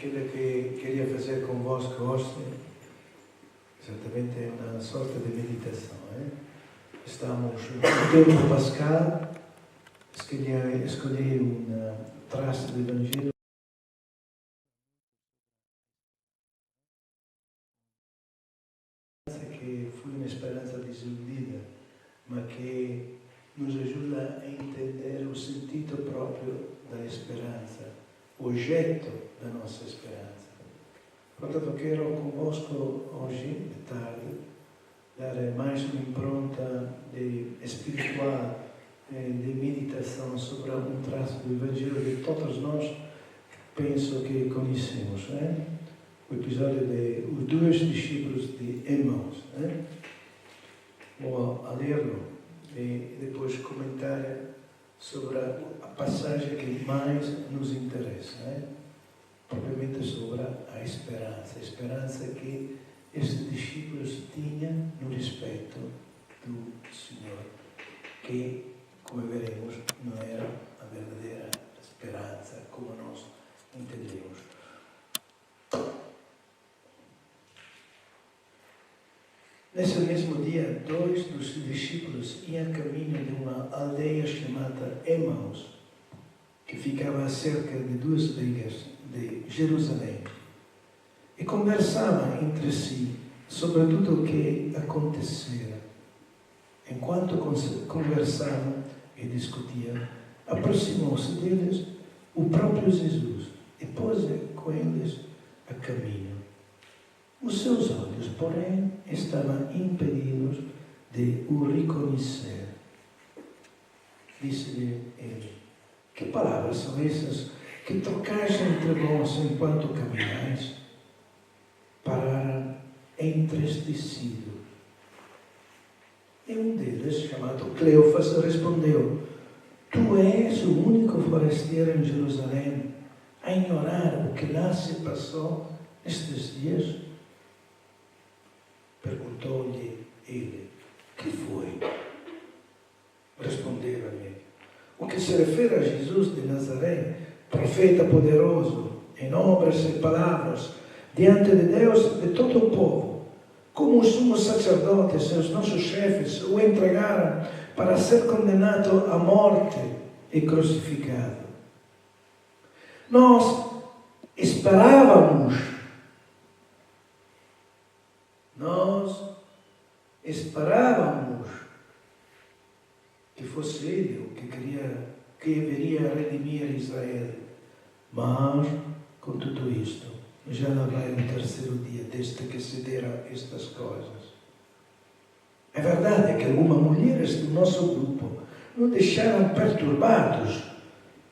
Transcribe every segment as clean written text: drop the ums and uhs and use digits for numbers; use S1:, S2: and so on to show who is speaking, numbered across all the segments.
S1: Aquilo que queria fazer convosco hoje, exatamente é uma sorte de meditação. Estamos no tempo pascal, escolhi um traço do Evangelho que foi uma esperança desiludida, mas que nos ajuda a entender o sentido próprio da esperança, o objeto da nossa esperança. Portanto, quero convosco hoje, de tarde, dar mais uma impronta espiritual, de meditação sobre um traço do Evangelho de todos nós, penso que conhecemos. O episódio os dois discípulos de Emmaus. Vou ler-lo e depois comentar sobre a passagem que mais nos interessa, propriamente sobre a esperança que estes discípulos tinham no respeito do Senhor, que, como veremos, não era a verdadeira esperança como nós entendemos. Nesse mesmo dia, 2 dos discípulos iam a caminho de uma aldeia chamada Emmaus, que ficava a cerca de 2 ligas de Jerusalém, e conversavam entre si sobre tudo o que acontecera. Enquanto conversavam e discutiam, aproximou-se deles o próprio Jesus e pôs-se com eles a caminho. Os seus olhos, porém, estavam impedidos de o reconhecer. Disse-lhe ele: que palavras são essas que trocais entre vós enquanto caminhais? Pararam entristecido. E um deles, chamado Cleofas, respondeu: tu és o único forasteiro em Jerusalém a ignorar o que lá se passou nestes dias? Perguntou-lhe ele: que foi? Responderam-lhe: o que se refere a Jesus de Nazaré, profeta poderoso, em obras e palavras, diante de Deus e de todo o povo, como os sumos sacerdotes e os nossos chefes o entregaram para ser condenado à morte e crucificado. Nós esperávamos que fosse ele o que viria a redimir Israel. Mas, com tudo isto, já não vai o terceiro dia desde que se deram estas coisas. É verdade que algumas mulheres do nosso grupo nos deixaram perturbados,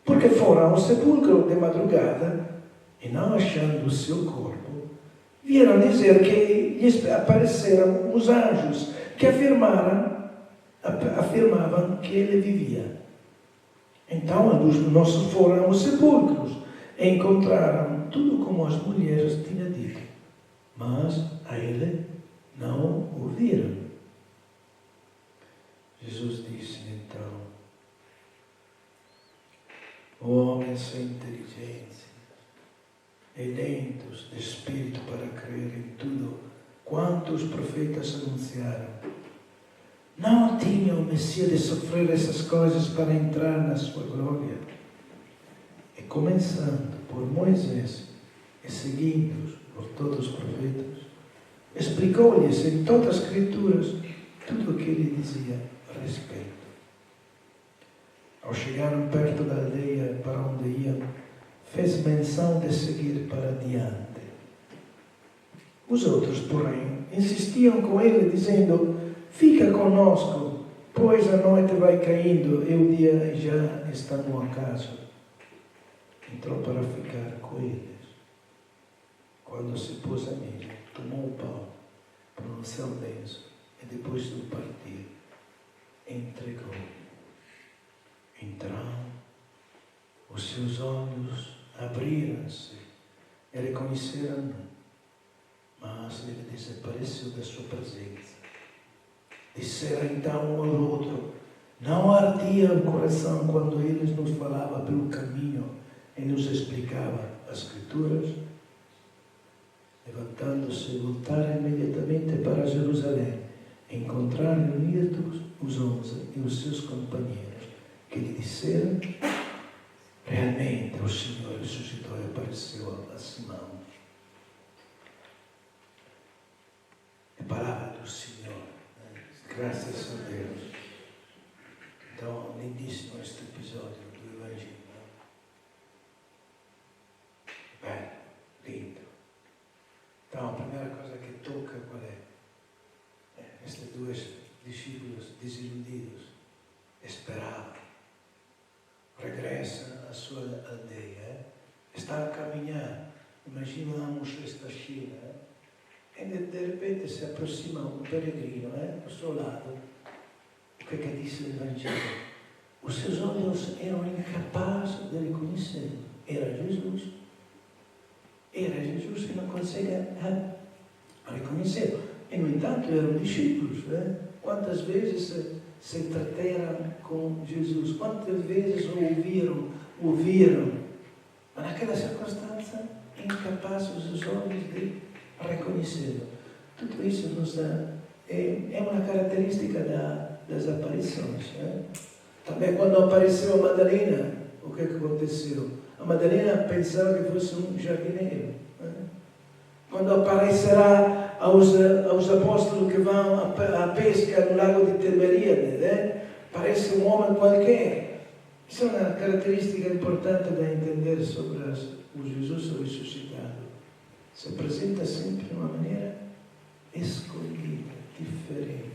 S1: porque foram ao sepulcro de madrugada e, não achando o seu corpo, vieram dizer que lhes apareceram os anjos que afirmavam que ele vivia. Então, a luz do nosso foram aos sepulcros e encontraram tudo como as mulheres tinham dito, mas a ele não o viram. Jesus disse-lhe então: homens sem inteligência e lentos de espírito para crer em tudo quanto os profetas anunciaram, não tinha o Messias de sofrer essas coisas para entrar na sua glória? E começando por Moisés e seguindo por todos os profetas, explicou-lhes em todas as Escrituras tudo o que ele dizia a respeito. Ao chegarem perto da aldeia para onde iam, fez menção de seguir para diante. Os outros, porém, insistiam com ele, dizendo: fica conosco, pois a noite vai caindo e o dia já está no acaso. Entrou para ficar com eles. Quando se pôs à mesa, tomou o pão, pronunciou o benção e, depois de o partir, entregou. Então, os seus olhos abriram-se e reconheceram-no, mas ele desapareceu da sua presença. Disseram então um ao outro: não ardia o coração quando ele nos falava pelo caminho e nos explicava as Escrituras? levantando-se, voltaram imediatamente para Jerusalém. Encontraram reunidos os 11 e os seus companheiros, que lhe disseram: realmente o Senhor ressuscitou e apareceu a Simão. A palavra do Senhor, graças a Deus. Então, lindíssimo este episódio do Evangelho. Bem, lindo. Então, a primeira coisa que toca qual é? Estes dois discípulos desiludidos esperavam. Regressam à sua aldeia. Está a caminhar. Imaginamos esta China. E de repente se aproxima um peregrino ao seu lado. O que é que disse o Evangelho? Os seus olhos eram incapazes de reconhecê-lo. Era Jesus. Era Jesus e não consegue reconhecê-lo. E, no entanto, eram discípulos. Quantas vezes se trataram com Jesus? Quantas vezes o ouviram? Mas naquela circunstância, incapazes os olhos de reconhecê-lo. Tudo isso nos dá, é uma característica das aparições. Também quando apareceu a Madalena, o que aconteceu? A Madalena pensava que fosse um jardineiro. Quando aparecerá aos apóstolos que vão à pesca no lago de Tiberíades, parece um homem qualquer. Isso é uma característica importante de entender sobre o Jesus ressuscitado. Se apresenta sempre de uma maneira escolhida, diferente.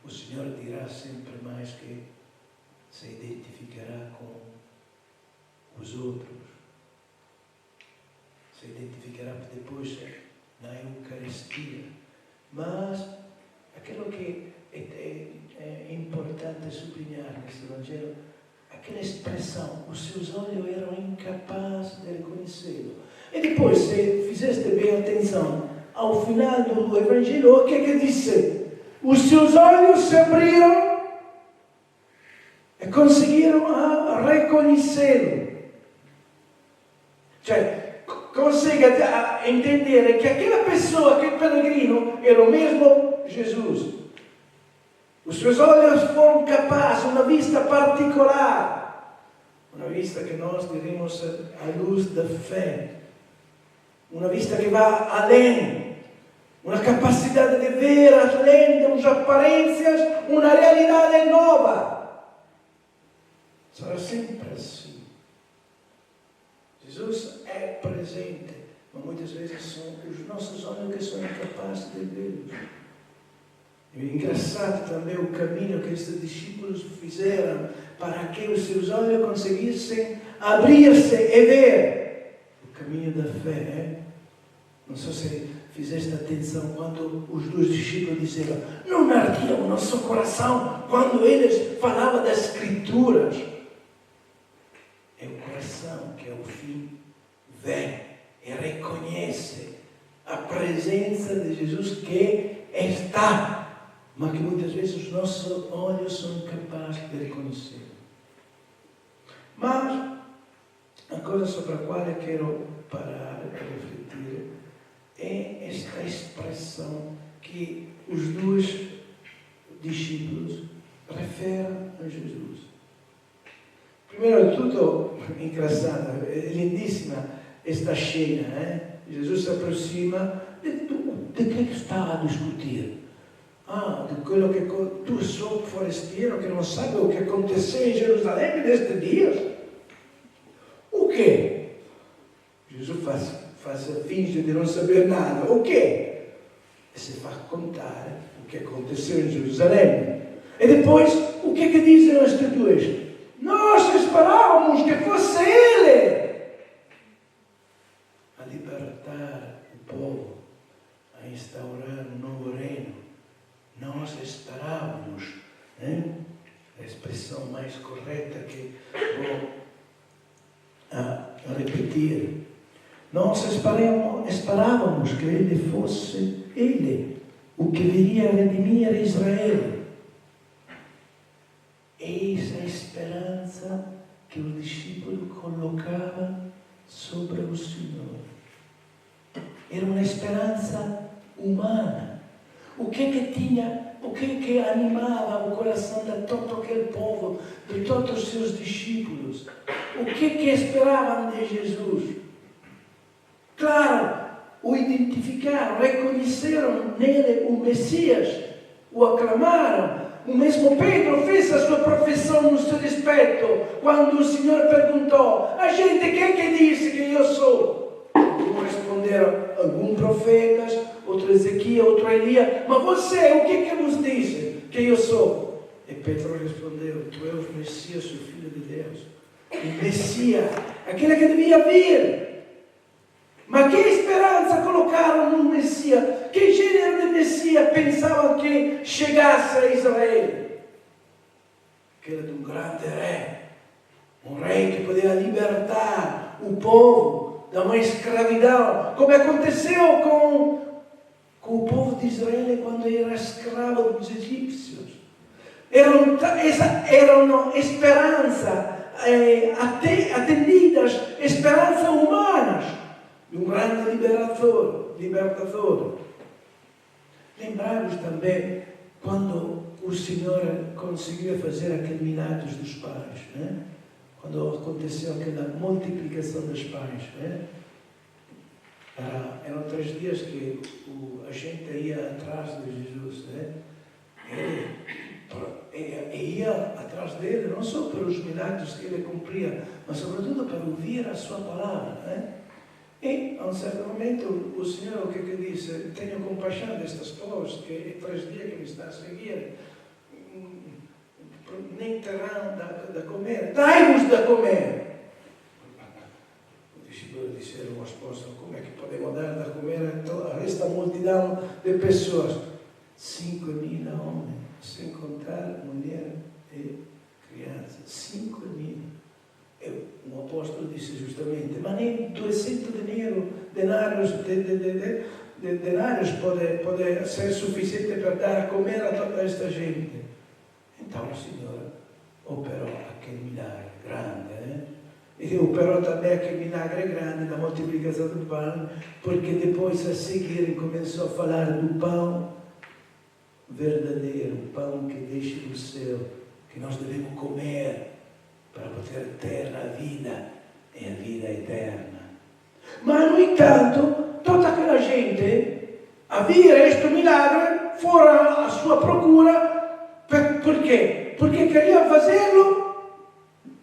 S1: O Senhor dirá sempre mais que se identificará com os outros. Se identificará depois na Eucaristia. Mas aquilo que é importante sublinhar neste Evangelho, aquela expressão, os seus olhos eram incapazes de reconhecê-lo. E depois, se fizeste bem atenção, ao final do Evangelho, o que é que disse? Os seus olhos se abriram e conseguiram reconhecê-lo. Cioè, consegue entender que aquela pessoa, aquele peregrino, era o mesmo Jesus. Os seus olhos foram capazes, uma vista particular, uma vista que nós diremos a luz da fé, uma vista que vai além, uma capacidade de ver além das aparências, uma realidade nova. Será sempre assim. Jesus é presente, mas muitas vezes são os nossos olhos que são incapazes de vê-los. É engraçado também o caminho que estes discípulos fizeram para que os seus olhos conseguissem abrir-se e ver o caminho da fé. Não sei se fizeste atenção quando os dois discípulos disseram: não ardia o nosso coração quando eles falavam das Escrituras. É o coração que ao fim vê e reconhece a presença de Jesus que está, mas que muitas vezes os nossos olhos são incapazes de reconhecer. Mas a coisa sobre a qual eu quero parar para refletir é esta expressão que os dois discípulos referem a Jesus. Primeiro de tudo, engraçado, é lindíssima esta cena. Jesus se aproxima de que está a discutir. De quello que tu sou forestiero que não sabe o que aconteceu em Jerusalém nestes dias. O quê? Jesus finge de não saber nada. O quê? E se faz contar o que aconteceu em Jerusalém. E depois, o que é que dizem estes dois? Nós esperávamos que fosse Ele a libertar o povo, a instaurar um novo reino. Nós esperávamos, a expressão mais correta que vou repetir. Nós esperávamos que Ele fosse Ele, o que viria a redimir Israel. Essa esperança que o discípulo colocava sobre o Senhor. Era uma esperança humana. O que animava o coração de todo aquele povo, de todos os seus discípulos? O que esperavam de Jesus? Claro, o identificaram, reconheceram nele o Messias, o aclamaram. O mesmo Pedro fez a sua profissão no seu respeito, quando o Senhor perguntou: a gente quem que disse que eu sou? Como responderam alguns profetas, outro Ezequiel, outro Elias: mas você, o que nos disse que eu sou? E Pedro respondeu: tu és o Messias, o Filho de Deus. O Messias, aquele que devia vir. Mas que esperança colocaram no Messias? Que gênero de Messias pensavam que chegasse a Israel? Que era de um grande rei. Um rei que podia libertar o povo da uma escravidão. Como aconteceu com o povo de Israel quando era escravo dos egípcios. Era uma esperança atendidas, esperanças humanas. De um grande libertador. Lembrai-vos também quando o Senhor conseguiu fazer aquele milagre dos pães, né? Quando aconteceu aquela multiplicação dos pães, né? Eram 3 dias que a gente ia atrás de Jesus, né? E ia atrás dele, não só pelos milagres que ele cumpria, mas sobretudo para ouvir a sua palavra, né? E, a um certo momento, o Senhor o que disse: tenho compaixão destas pessoas, que 3 dias que me estão a seguir, nem terão de comer, dai-nos de comer. Os discípulos disseram ao apóstolo: como é que podemos dar de comer a esta multidão de pessoas? 5.000 homens, sem contar mulher e criança. 5.000. O apóstolo disse justamente: mas nem 200 denários pode ser suficiente para dar a comer a toda esta gente. Então o Senhor operou aquele milagre grande, né? E operou também aquele milagre grande da multiplicação do pão, porque depois a seguir começou a falar do pão verdadeiro, o pão que desce do céu, que nós devemos comer para poder ter a vida e a vida eterna. Mas, no entanto, toda aquela gente, a ver este milagre, foram à sua procura. Por quê? Porque queriam fazê-lo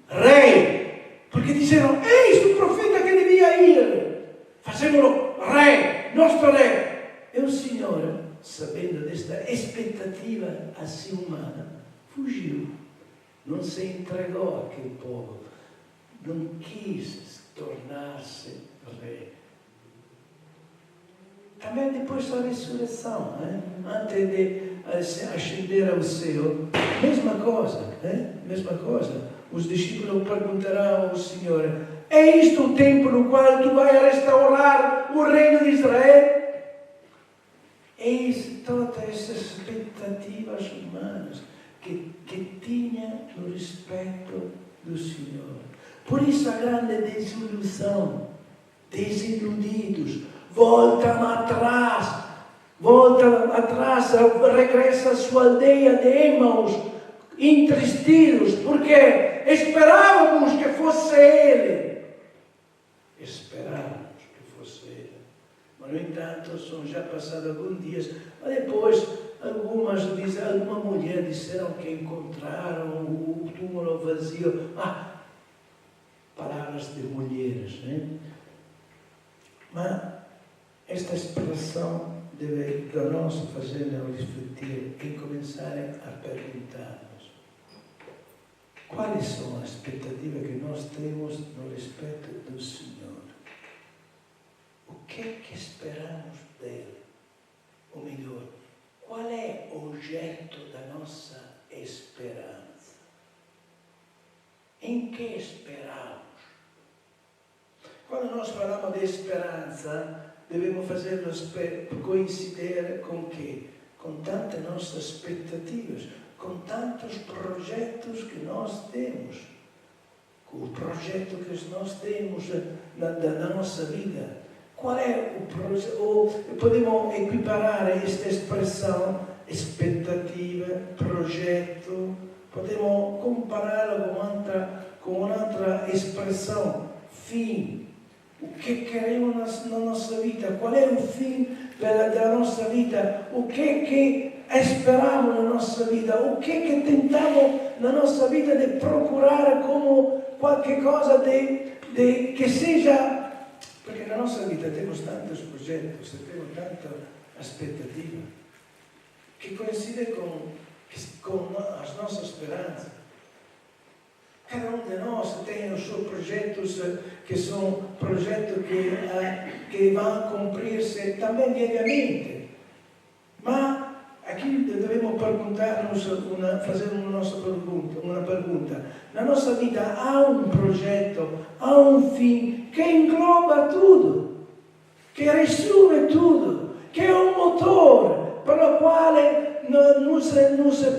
S1: rei. Porque disseram: eis o profeta que devia ir. Fazemos-lo rei, nosso rei. E o Senhor, sabendo desta expectativa assim humana, fugiu. Não se entregou àquele povo, não quis tornar-se rei. Também depois da ressurreição, né? Antes de ascender ao céu, mesma coisa, né? Mesma coisa. Os discípulos perguntarão ao Senhor: é isto o tempo no qual tu vais restaurar o reino de Israel? Eis todas essas expectativas humanas que tinha no respeito do Senhor. Por isso a grande desilusão, desiludidos, voltam atrás, regressam à sua aldeia de Emaús, entristidos, porque esperávamos que fosse ele. Esperávamos que fosse ele. Mas, no entanto, são já passados alguns dias, mas depois alguma mulher disseram que encontraram o túmulo vazio. Palavras de mulheres, né? Mas esta expressão deve a nós fazer-nos refletir e começar a perguntar-nos: quais são as expectativas que nós temos no respeito do Senhor? O que esperamos dele? Ou melhor, qual é o objeto da nossa esperança? Em que esperamos? Quando nós falamos de esperança, devemos fazer-nos coincidir com o quê? Com tantas nossas expectativas, com tantos projetos que nós temos. o projeto que nós temos na nossa vida. Qual é o projeto? Ou podemos equiparar esta expressão, expectativa, projeto, podemos compará-la com outra expressão, fim. O que queremos na nossa vida? Qual é o fim da nossa vida? O que esperamos na nossa vida? O que tentamos na nossa vida de procurar como qualquer coisa de que seja... Porque na nossa vida temos tantos projetos, temos tanta aspettativa, que coincide com as nossas esperanças. Cada um de nós tem os seus projetos, que são projetos que vão cumprir-se também diariamente. Mas aqui devemos perguntar-nos, fazer uma pergunta. Na nossa vida há um projeto, há um fim que engloba tudo, que resume tudo, que é um motor pelo qual nos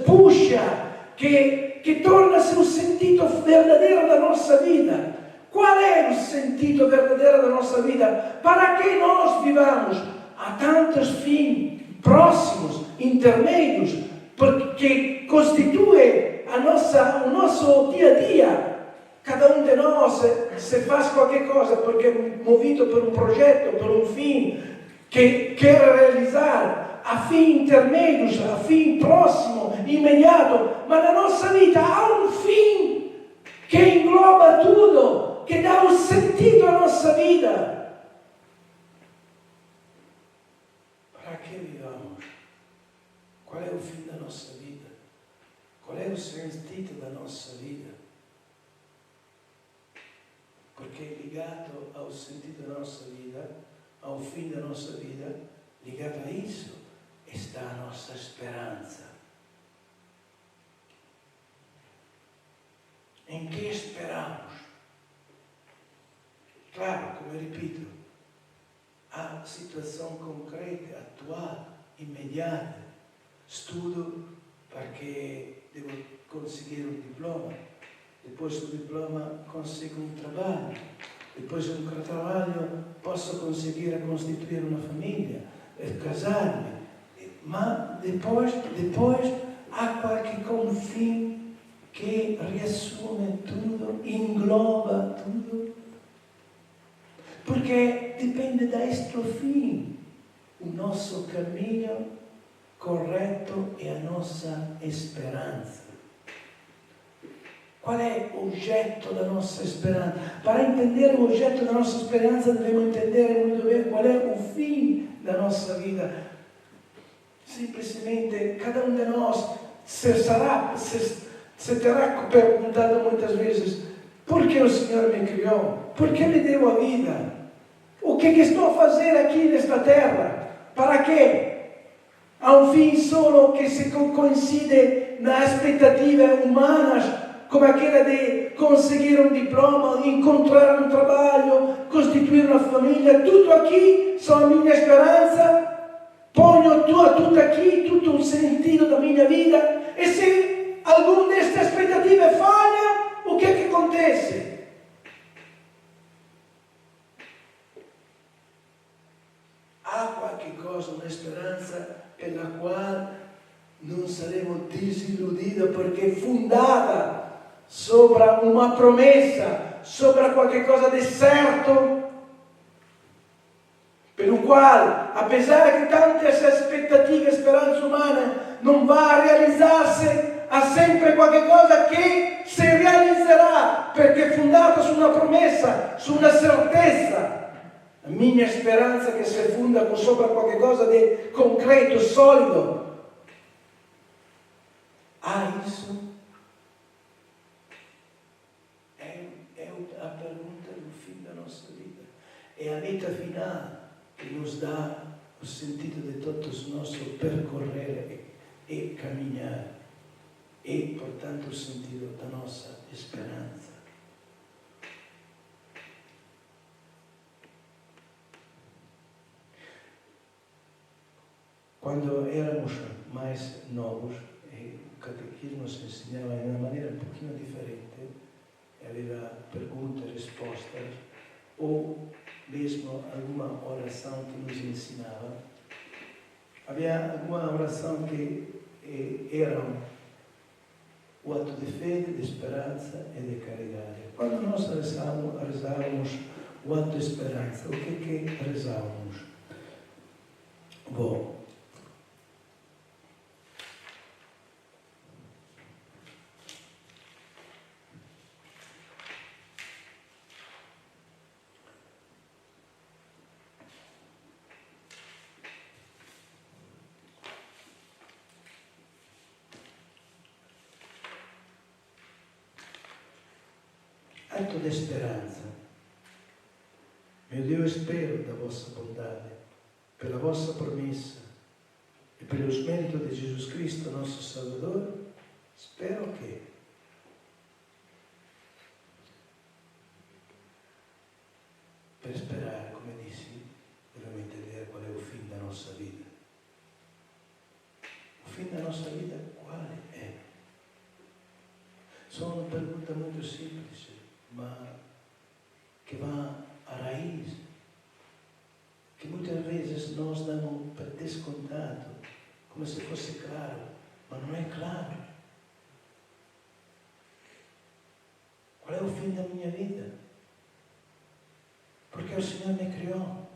S1: puxa, que torna-se o sentido verdadeiro da nossa vida. Qual é o sentido verdadeiro da nossa vida? Para que nós vivamos? Há tantos fins próximos, intermédios, porque constitui o nosso dia a dia. Cada um de nós, se faz qualquer coisa porque é movido por um projeto, por um fim que quer realizar, a fim intermédios, a fim próximo, imediato, mas na nossa vida há um fim que engloba tudo, que dá um sentido à nossa vida. Para que vivamos? Qual é o fim da nossa vida? Qual é o sentido da nossa vida? Porque ligado ao sentido da nossa vida, ao fim da nossa vida, ligado a isso, está a nossa esperança. Em que esperamos? Claro, como eu repito, há situação concreta, atual, imediata. Estudo porque devo conseguir um diploma. Depois do diploma consigo um trabalho. Depois de um trabalho posso conseguir constituir uma família, casar-me. Mas depois há qualquer fim que resume tudo, engloba tudo. Porque depende deste fim. O nosso caminho correto é a nossa esperança. Qual é o objeto da nossa esperança? Para entender o objeto da nossa esperança, devemos entender muito bem qual é o fim da nossa vida. Simplesmente, cada um de nós se terá perguntado muitas vezes: por que o Senhor me criou? Por que me deu a vida? O que estou a fazer aqui nesta terra? Para quê? Há um fim solo que se coincide nas expectativas humanas, como aquela de conseguir um diploma, encontrar um trabalho, constituir uma família. Tudo aqui são a minha esperança. Ponho tudo aqui, tudo o sentido da minha vida. E se alguma destas expectativas falha, o que é que acontece? Há qualquer coisa, uma esperança pela qual não seremos desiludidos, porque é fundada sobre uma promessa, sobre qualquer coisa de certo, pelo qual, apesar de tantas expectativas e esperança humana não vai realizar-se, há sempre qualquer coisa que se realizará, porque é fundada su uma promessa, su uma certeza. A minha esperança que se funda sobre qualquer coisa de concreto, sólido. Há isso? É a pergunta do fim da nossa vida. É a meta final que nos dá o sentido de todos o nosso percorrer e caminhar. E, portanto, o sentido da nossa esperança. Quando éramos mais novos, o catequismo se ensinava de uma maneira um pouquinho diferente. Aveva ou mesmo alguma oração que nos ensinava. Havia alguma oração que era o ato de fé, de esperança e de caridade. Quando nós rezávamos o ato de esperança, o que rezávamos? Bom, ato de esperança. Meu Deus, espero da vossa bondade, pela vossa promessa e pelos méritos de Jesus Cristo, nosso Salvador, espero que per esperare, come dissi, dobbiamo entender qual è il fine della nostra vita. Il fine della nostra vita quale è? Sono una pergunta molto semplice, ma che va a raiz, che muitas vezes nós damos per descontato, come se fosse claro, ma non è claro. Qual è il fine della mia vita? Perché il Signore mi criò?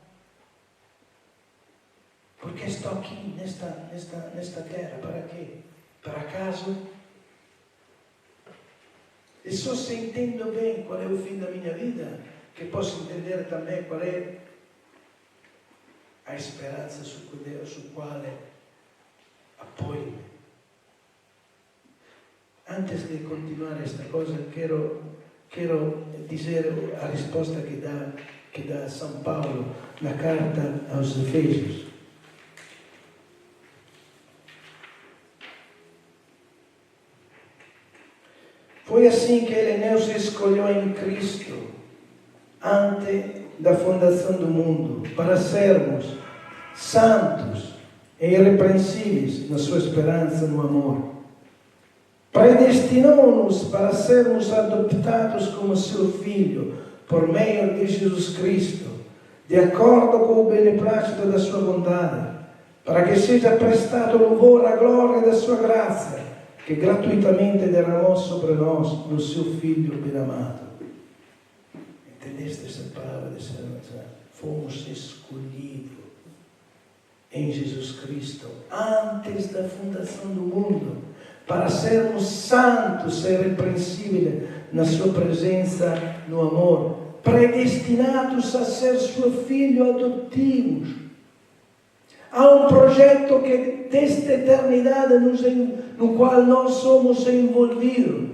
S1: Perché sto qui, nesta terra? Para che? Per acaso? E só se entendo bem qual é o fim da minha vida, che posso entender também qual è a speranza su quale appoio-me. Antes de continuare questa cosa, quero dizer a risposta che dà San Paolo na carta aos Efésios. Foi assim que Ele nos escolheu em Cristo, antes da fundação do mundo, para sermos santos e irrepreensíveis na sua esperança no amor. Predestinou-nos para sermos adoptados como seu Filho, por meio de Jesus Cristo, de acordo com o beneplácito da sua vontade, para que seja prestado louvor à glória da sua graça, que gratuitamente derramou sobre nós no seu Filho bem-amado. Entendeste essa palavra? Fomos escolhidos em Jesus Cristo antes da fundação do mundo, para sermos santos e irrepreensíveis na sua presença no amor, predestinados a ser seu filho adotivos. Há projeto que desta eternidade no qual nós somos envolvidos.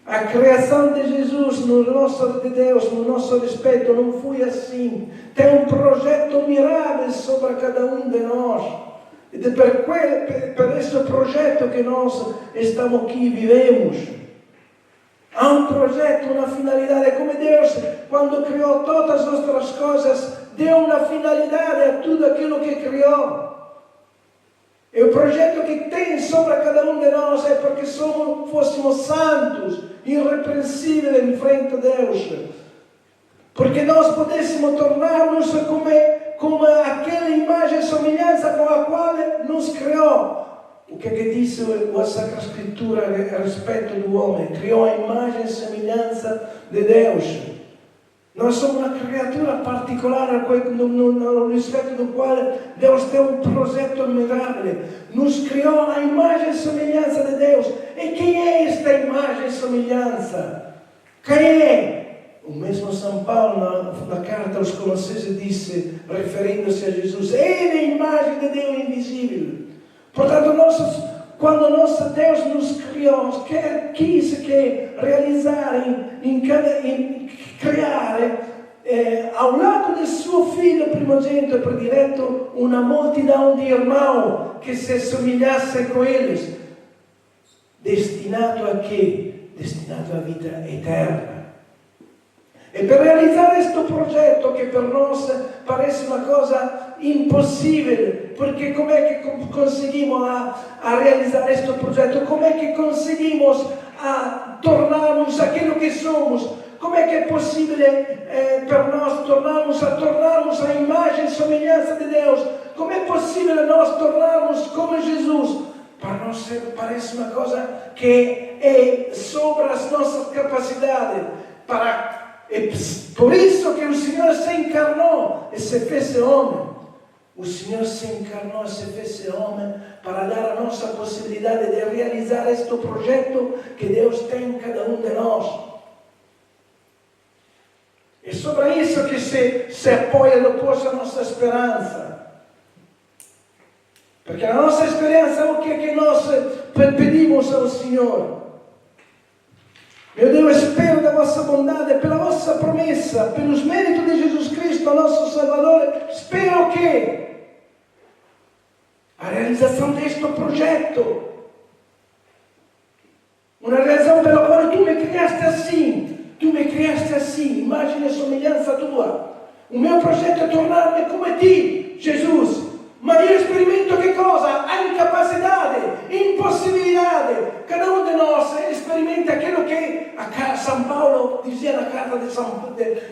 S1: A criação de Jesus, de Deus, no nosso respeito, não foi assim. Tem projeto mirável sobre cada de nós. E per esse projeto que nós estamos aqui, vivemos. Há projeto, uma finalidade. Como Deus, quando criou todas as outras coisas, deu uma finalidade a tudo aquilo que criou. E o projeto que tem sobre cada de nós é porque fôssemos santos, irrepreensíveis em frente a Deus. Porque nós pudéssemos tornar-nos como aquela imagem e semelhança com a qual nos criou. O que diz a Sacra Escritura a respeito do homem? Criou a imagem e semelhança de Deus. Nós somos uma criatura particular no respeito do qual Deus tem projeto admirável. Nos criou a imagem e semelhança de Deus. E quem é esta imagem e semelhança? Quem é? O mesmo São Paulo, na carta aos Colossenses, disse, referindo-se a Jesus, Ele é a imagem de Deus invisível. Portanto, quando nosso Deus nos criou, quis realizar, criar, ao lado de seu Filho primogênito e predileto, uma multidão de irmãos que se assemelhasse com eles, destinado a quê? Destinado à vida eterna. E per realizzare questo progetto, che per noi parece una cosa impossibile, perché com'è che conseguimos a realizzare questo progetto? Com'è che conseguimos a tornarnos aquilo que somos? Como é que é possível para nós tornarmos a imagem e semelhança de Deus? Como é possível nós tornarmos como Jesus? Para nós parece uma coisa que é sobre as nossas capacidades. É por isso que o Senhor se encarnou e se fez homem. O Senhor se encarnou e se fez homem para dar a nossa possibilidade de realizar este projeto que Deus tem em cada um de nós. É sobre isso que se apoia depois a nossa esperança. Porque a nossa esperança é o que é que nós pedimos ao Senhor. Meu Deus, espero da vossa bondade, pela vossa promessa, pelos méritos de Jesus Cristo, nosso Salvador, espero que a realização deste projeto, uma realização pela qual tu me criaste assim, imagem e semelhança tua. O meu projeto é tornar-me como a ti, Jesus. Mas eu experimento que cosa? A incapacidade, impossibilidade. Cada um de nós experimenta aquilo que São Paulo dizia na carta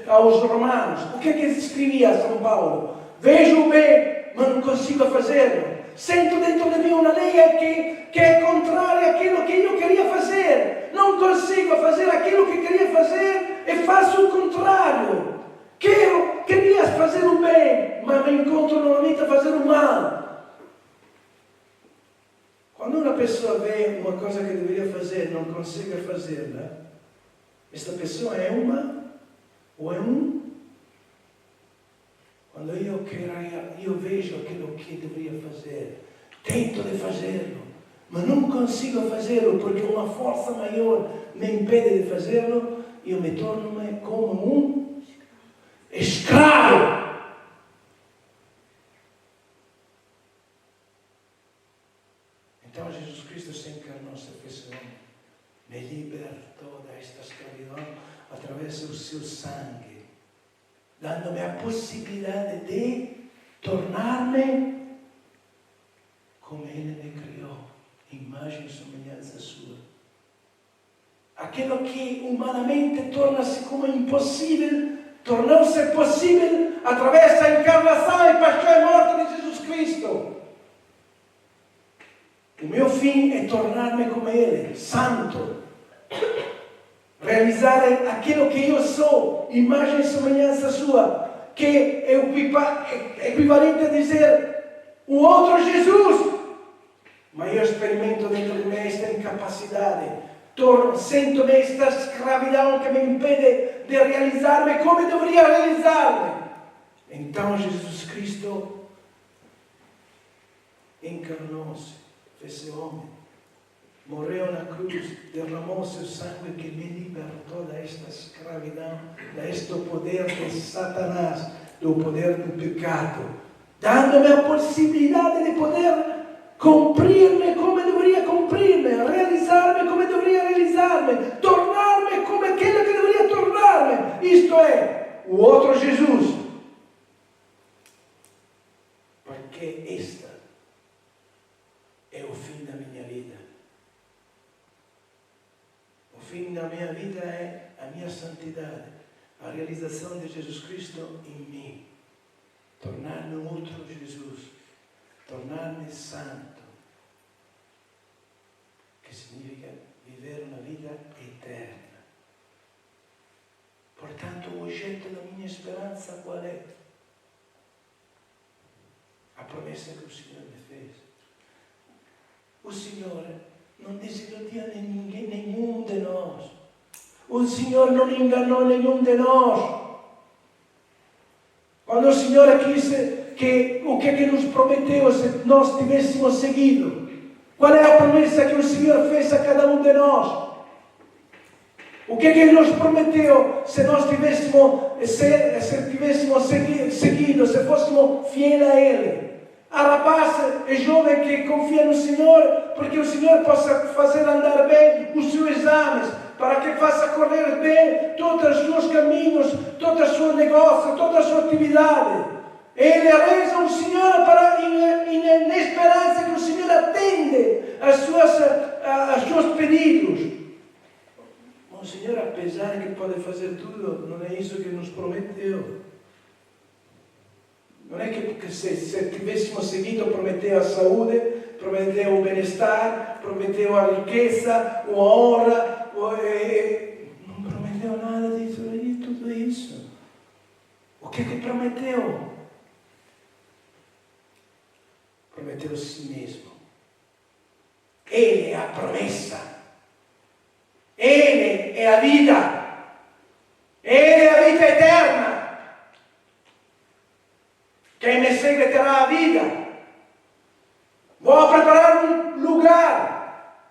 S1: aos Romanos. O que escrevia São Paulo? Vejo o bem, mas não consigo fazê-lo. Sinto dentro de mim uma lei que é contrária àquilo que eu queria fazer. Não consigo fazer aquilo que queria fazer e faço o contrário. Queria fazer o bem, mas me encontro novamente a fazer o mal. Quando uma pessoa vê uma coisa que deveria fazer e não consegue fazê-la, esta pessoa é uma ou é um? Quando eu vejo aquilo que deveria fazer, tento de fazê-lo, mas não consigo fazê-lo porque uma força maior me impede de fazê-lo, eu me torno como um escravo. Então Jesus Cristo se encarnou, se fez homem, me libertou desta escravidão através do seu sangue, dando-me a possibilidade de tornar-me como Ele me criou, imagem e semelhança sua. Aquilo que humanamente torna-se como impossível, tornou-se possível através da encarnação e paixão e morte de Jesus Cristo. O meu fim é tornar-me como Ele, santo. Realizar aquilo que eu sou, imagem e semelhança sua, que é equivalente a dizer o outro Jesus. Mas eu experimento dentro de mim esta incapacidade. Sinto-me esta escravidão que me impede de realizar-me como eu deveria realizar-me. Então Jesus Cristo encarnou-se, fez-se homem, morreu na cruz, derramou seu sangue que me libertou desta escravidão, deste poder de Satanás, do poder do pecado, dando-me a possibilidade de poder cumprir-me como eu deveria cumprir-me, realizar-me como eu deveria realizar-me, tornar-me como aquele que deveria tornar-me. Isto é, o outro Jesus. Porque esta é o fim da minha vida. O fim da minha vida é a minha santidade, a realização de Jesus Cristo em mim, tornar-me um outro Jesus, tornar-me santo, que significa viver uma vida eterna. Portanto, o objeto da minha esperança qual é? A promessa que o Senhor me fez. O Senhor não desiludia ninguém, nenhum de nós. O Senhor não enganou nenhum de nós. Quando o Senhor quis o que é que nos prometeu se nós tivéssemos seguido? Qual é a promessa que o Senhor fez a cada um de nós? O que é que Ele nos prometeu se nós tivéssemos seguido, se fôssemos fiéis a Ele? A rapaz e jovem que confia no Senhor, porque o Senhor possa fazer andar bem os seus exames, para que faça correr bem todos os seus caminhos, todo o seu negócio, toda a sua atividade. Ele reza o Senhor na esperança que o Senhor atende aos seus pedidos. o Senhor, apesar que pode fazer tudo, não é isso que nos prometeu. Não é que se tivéssemos seguido, prometeu a saúde, prometeu o bem-estar, prometeu a riqueza, a honra, não prometeu nada disso, tudo isso. O que prometeu? Prometeu a si mesmo. Ele é a promessa. Ele é a vida. Ele é a vida eterna. Quem me segue terá a vida. Vou preparar um lugar.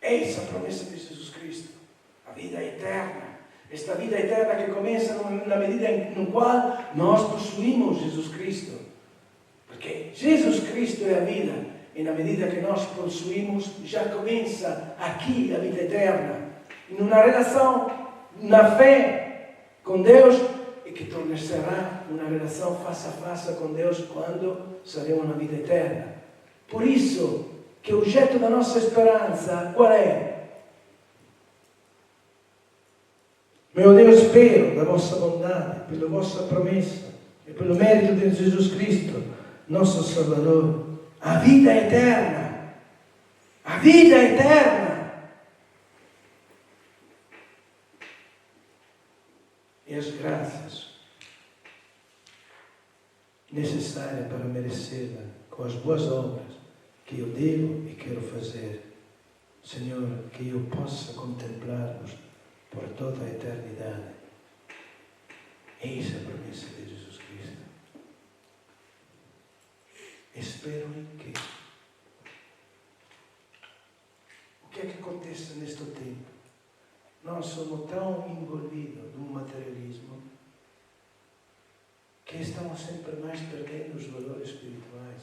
S1: Eis a promessa de Jesus Cristo. A vida eterna. Esta vida eterna que começa na medida no qual nós possuímos Jesus Cristo. Porque Jesus Cristo é a vida. E na medida que nós possuímos, já começa aqui a vida eterna. Em uma relação na fé com Deus, e que tornar-se-á uma relação face a face com Deus quando saremos na vida eterna. Por isso, que o objeto da nossa esperança, qual é? Meu Deus, espero da vossa bondade, pela vossa promessa, e pelo mérito de Jesus Cristo, nosso Salvador, a vida eterna. A vida eterna. E as graças necessárias para merecê-la com as boas obras que eu devo e quero fazer. Senhor, que eu possa contemplar-vos por toda a eternidade. Eis a promessa de Jesus Cristo. Espero em que? O que é que acontece neste tempo? Nós somos tão envolvidos no materialismo que estamos sempre mais perdendo os valores espirituais.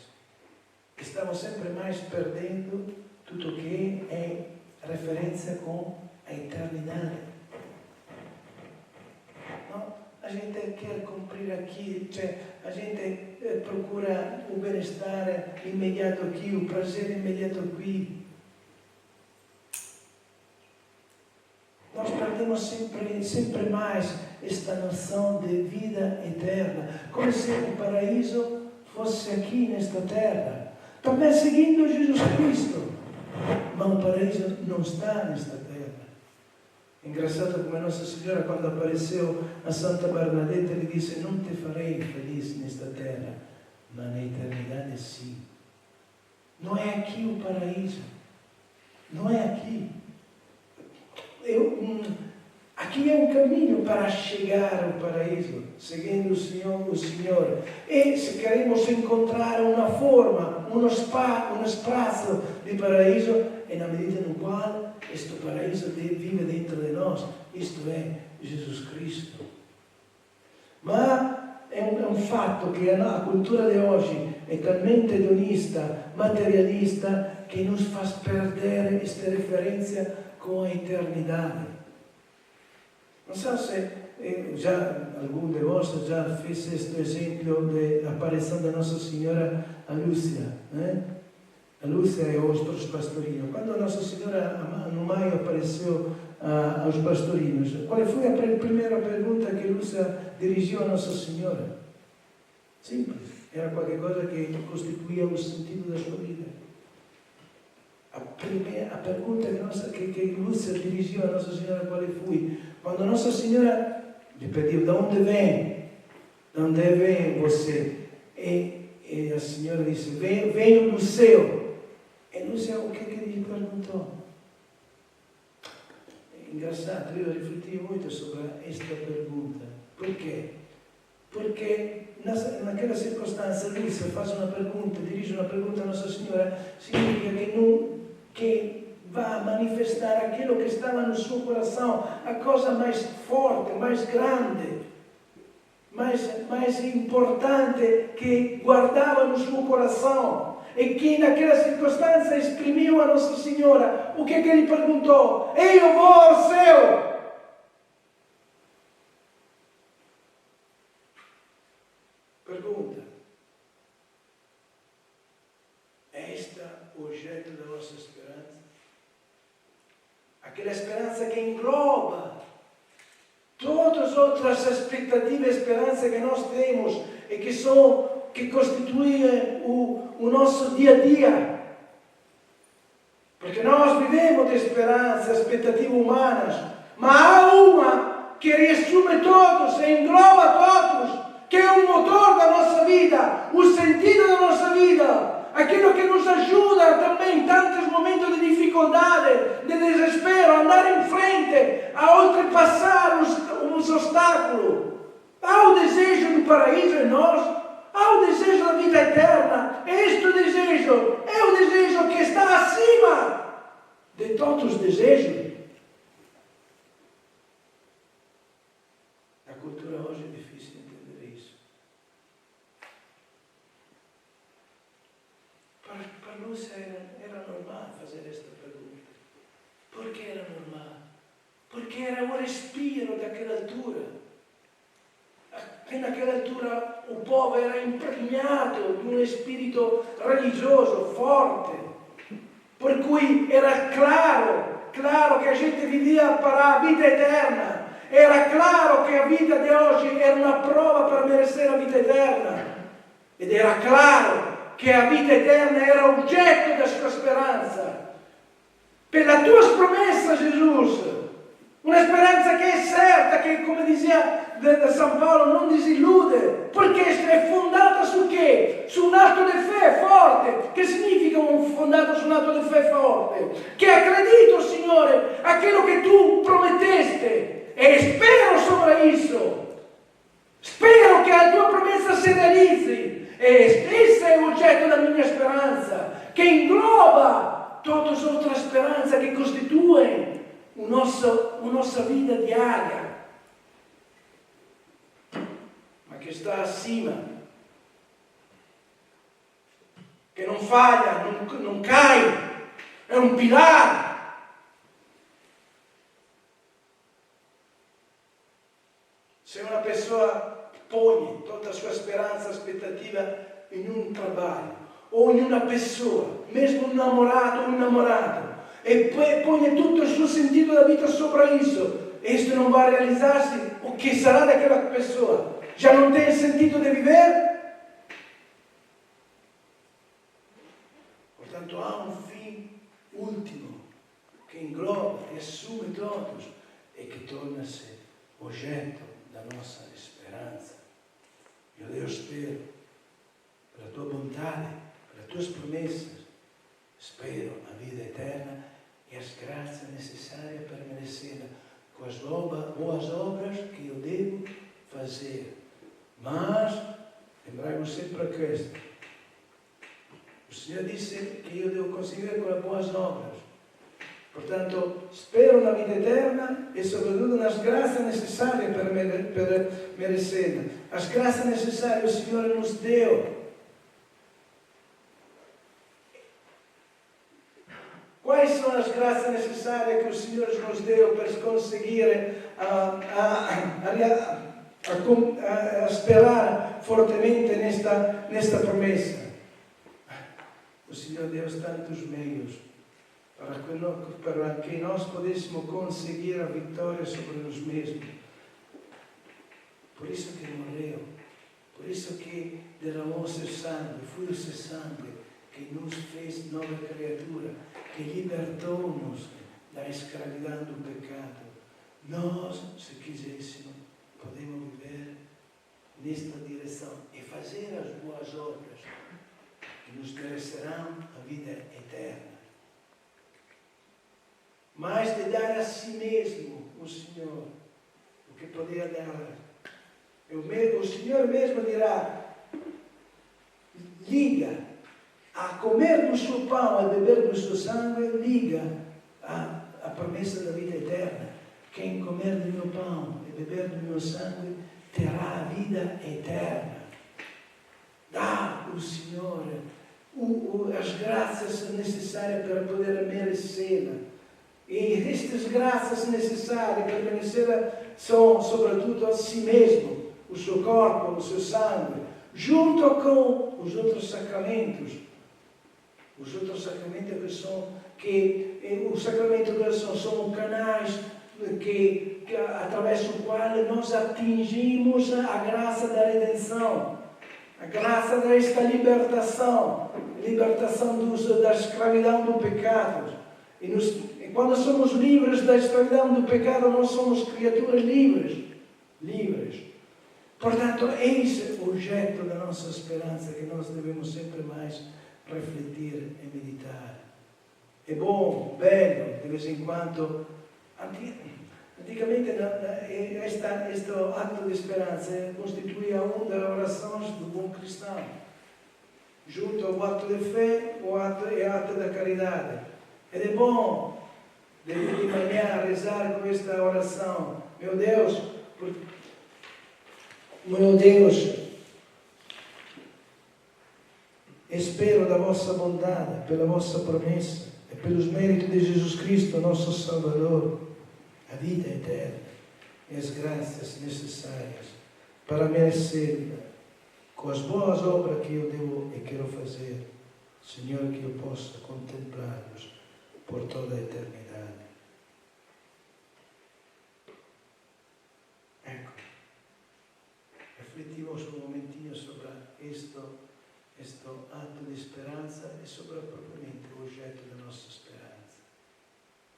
S1: Estamos sempre mais perdendo tudo o que é referência com a eternidade. Não? A gente quer cumprir aqui, a gente procura o bem-estar imediato aqui, o prazer imediato aqui. Nós perdemos sempre mais esta noção de vida eterna, como se o paraíso fosse aqui nesta terra, também seguindo Jesus Cristo, mas o paraíso não está nesta terra. Engraçado como a Nossa Senhora, quando apareceu a Santa Bernadette, lhe disse: não te farei feliz nesta terra, mas na eternidade sim. Não é aqui o paraíso, não é aqui. Aqui é um caminho para chegar ao paraíso, seguindo o Senhor. E se queremos encontrar uma forma, um espaço de paraíso, é na medida no qual este paraíso vive dentro de nós, isto é, Jesus Cristo. Mas é um fato que a cultura de hoje é talmente hedonista, materialista, que nos faz perder esta referência com a eternidade. Não sei se algum de vós já fez este exemplo de aparição da Nossa Senhora a Lúcia, né? A Lúcia e os pastorinhos. Quando a Nossa Senhora no maio apareceu aos pastorinhos, qual foi a primeira pergunta que Lúcia dirigiu à Nossa Senhora? Simples. Era qualquer coisa que constituía o sentido da sua vida. A pergunta que Lúcia dirigiu à Nossa Senhora qual foi? Quando a Nossa Senhora lhe pediu: de onde vem? De onde vem você? E a Senhora disse: venho do céu. E Lúcia, o que lhe perguntou? É engraçado, eu refleti muito sobre esta pergunta. Por quê? Porque naquela circunstância Lúcia faz uma pergunta, dirige uma pergunta à Nossa Senhora, significa que vai manifestar aquilo que estava no seu coração, a coisa mais forte, mais grande, mais importante que guardava no seu coração, e que naquela circunstância exprimiu a Nossa Senhora. O que ele perguntou? Eu vou ao céu. Pergunta: é esta o objeto da nossa esperança? Aquela esperança que engloba engloba todas as outras expectativas e esperanças que nós temos e que constituem o nosso dia a dia. Porque nós vivemos de esperança, expectativas humanas, mas há uma que resume todos e engloba todos, que é o motor da nossa vida, o sentido da nossa vida, aquilo que nos ajuda também em tantos momentos de dificuldade, de desespero, a andar em frente, a ultrapassar os obstáculos. Há o desejo do paraíso em nós, há o desejo da vida eterna. Este desejo é o desejo que está acima de todos os desejos. A cultura hoje é difícil entender isso. Para nós era normal fazer esta pergunta. Por que era normal? Porque era o respiro daquela altura. Naquela altura o povo era impregnado de um espírito religioso forte, por cui era claro que a gente vivia para a vida eterna. Era claro que a vida de hoje era uma prova para merecer a vida eterna. Ed era claro que a vida eterna era oggetto da sua speranza. Per le tue promesse, Gesù, una speranza che è certa, che come diceva San Paolo non disillude, perché è fondata su che? Su un atto di fede forte. Che significa fondato su un atto di fede forte? Che accredito, Signore, a quello che tu prometteste e spero sopra isso. Spero che la tua promessa si realizzi e essa è oggetto della mia speranza, che ingloba tutta l'altra speranza che costituisce nostra vita diaria, ma che sta acima, che non falha, non cai, è un pilare. Se una persona pone tutta la sua speranza, aspettativa in un lavoro o in una persona, mesmo un namorato o un innamorato, e poi pone tutto il suo sentito da vita sopra isso, e questo non va a realizzarsi, o che sarà da quella persona? Já não tem sentido de viver? Portanto, há um fim último que engloba e assume todos e que torna-se oggetto da nossa esperança. Io Deus spero, per la tua bontade, per le tue promesse, spero a vida eterna e as graças necessárias para merecê-la com as boas obras que eu devo fazer. Mas, lembrarmos sempre questo. O Senhor disse que eu devo conseguir com as boas obras. Portanto, spero na vida eterna e sobretudo nas graças necessárias para merecê-la. As graças necessárias o Senhor nos deu. Quais são as graças necessárias que o Senhor nos deu para conseguir esperar fortemente nesta promessa? O Senhor deu tantos meios para que nós pudéssemos conseguir a vitória sobre nós mesmos. Por isso que morreu, por isso que derramou seu sangue, foi o seu sangue que nos fez nova criatura, que libertou-nos da escravidão do pecado. Nós, se quiséssemos, podemos viver nesta direção e fazer as boas obras que nos merecerão a vida eterna. Mas de dar a si mesmo o Senhor o que podia dar. O Senhor mesmo dirá: liga. A comer do seu pão, a beber do seu sangue, liga a promessa da vida eterna. Quem comer do meu pão e beber do meu sangue terá a vida eterna. Dá o Senhor as graças necessárias para poder merecê-la. E estas graças necessárias para merecê-la são, sobretudo, a si mesmo, o seu corpo, o seu sangue, junto com os outros sacramentos. Os outros sacramentos que são canais attraverso o qual nós atingimos a graça da redenção, a graça desta libertação da escravidão do pecado. E quando somos livres da escravidão do pecado, nós somos criaturas livres. Portanto, esse é o objeto da nossa esperança que nós devemos sempre mais refletir e meditar. É bom, bello, de vez em quando. Antigamente, este ato de esperança constituía uma das orações do bom cristão. Junto ao ato de fé, o ato da caridade. Ed é bom de manhã rezar com esta oração. Meu Deus, espero da vossa bondade, pela vossa promessa e pelos méritos de Jesus Cristo, nosso Salvador, a vida eterna e as graças necessárias para merecer com as boas obras que eu devo e quero fazer, Senhor, que eu possa contemplar-vos por toda a eternidade. Ecco, refletimos um momentinho sobre este ato de esperança e sobre propriamente o objeto da nossa esperança,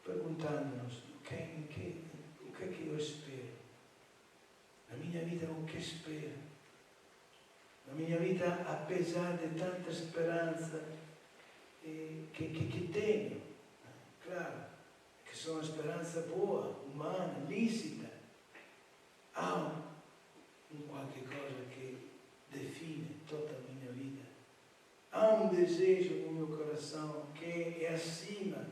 S1: perguntando-nos o que é que eu espero, na minha vida o que espero, na minha vida apesar de tanta esperança que tenho, claro, que são uma esperança boa, humana, lícita, há qualquer coisa que define toda a minha vida. Há um desejo no meu coração que é acima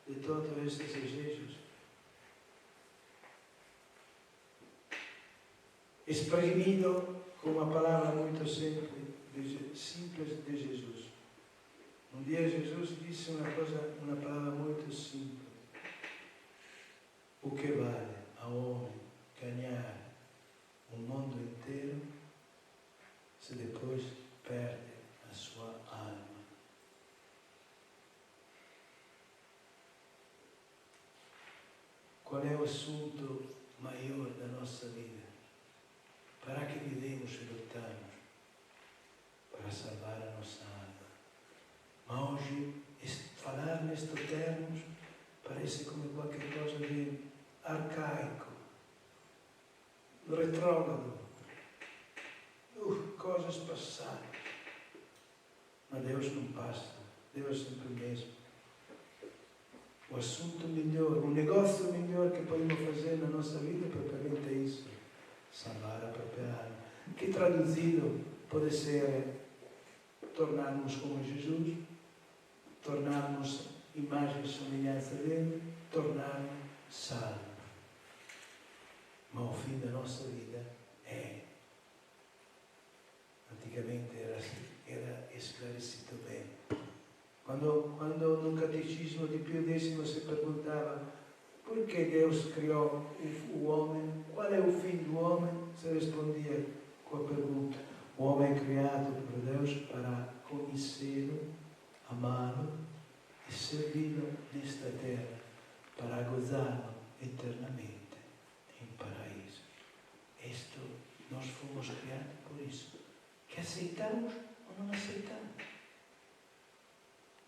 S1: de todos esses desejos. Exprimido com uma palavra muito simples de Jesus. Um dia Jesus disse uma palavra muito simples. O que vale ao homem ganhar o mundo inteiro se depois perde a sua alma? Qual é o assunto maior da nossa vida? Para que vivemos e lutamos? Para salvar a nossa alma. Mas hoje, falar nestes termos parece como qualquer coisa de arcaico, retrógrado, coisas passadas. Mas Deus não passa, Deus é sempre o mesmo. O assunto melhor, o negócio melhor que podemos fazer na nossa vida é propriamente isso, salvar a própria alma, que traduzido pode ser tornarmos como Jesus, tornarmos imagem e semelhança dele, tornarmos salvos. Mas o fim da nossa vida é, antigamente era esclarecido bem. Quando no catecismo de Pio X se perguntava por que Deus criou o homem, qual é o fim do homem, se respondia com a pergunta: o homem é criado por Deus para conhecê-lo, amá-lo e servi-lo nesta terra, para gozá-lo eternamente em paraíso. Nós fomos criados por isso. Que aceitamos ou não aceitamos?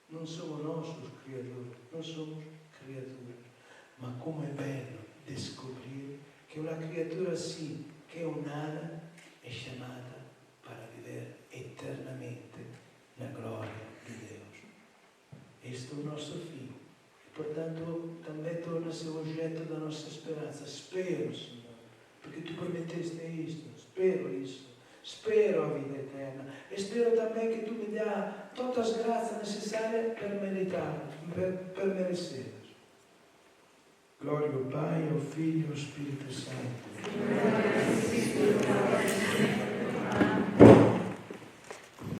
S1: Não somos nós os criadores, não somos criaturas. Mas como é belo descobrir que uma criatura assim, que é o nada, é chamada para viver eternamente na glória de Deus. Este é o nosso fim. E, portanto, também torna-se o objeto da nossa esperança. Espero, Senhor, porque Tu prometeste isto. Espero isso. Espero a vida eterna. Espero também que Tu me dá todas as graças necessárias para para merecê-las. Glória ao Pai, ao Filho e ao Espírito Santo.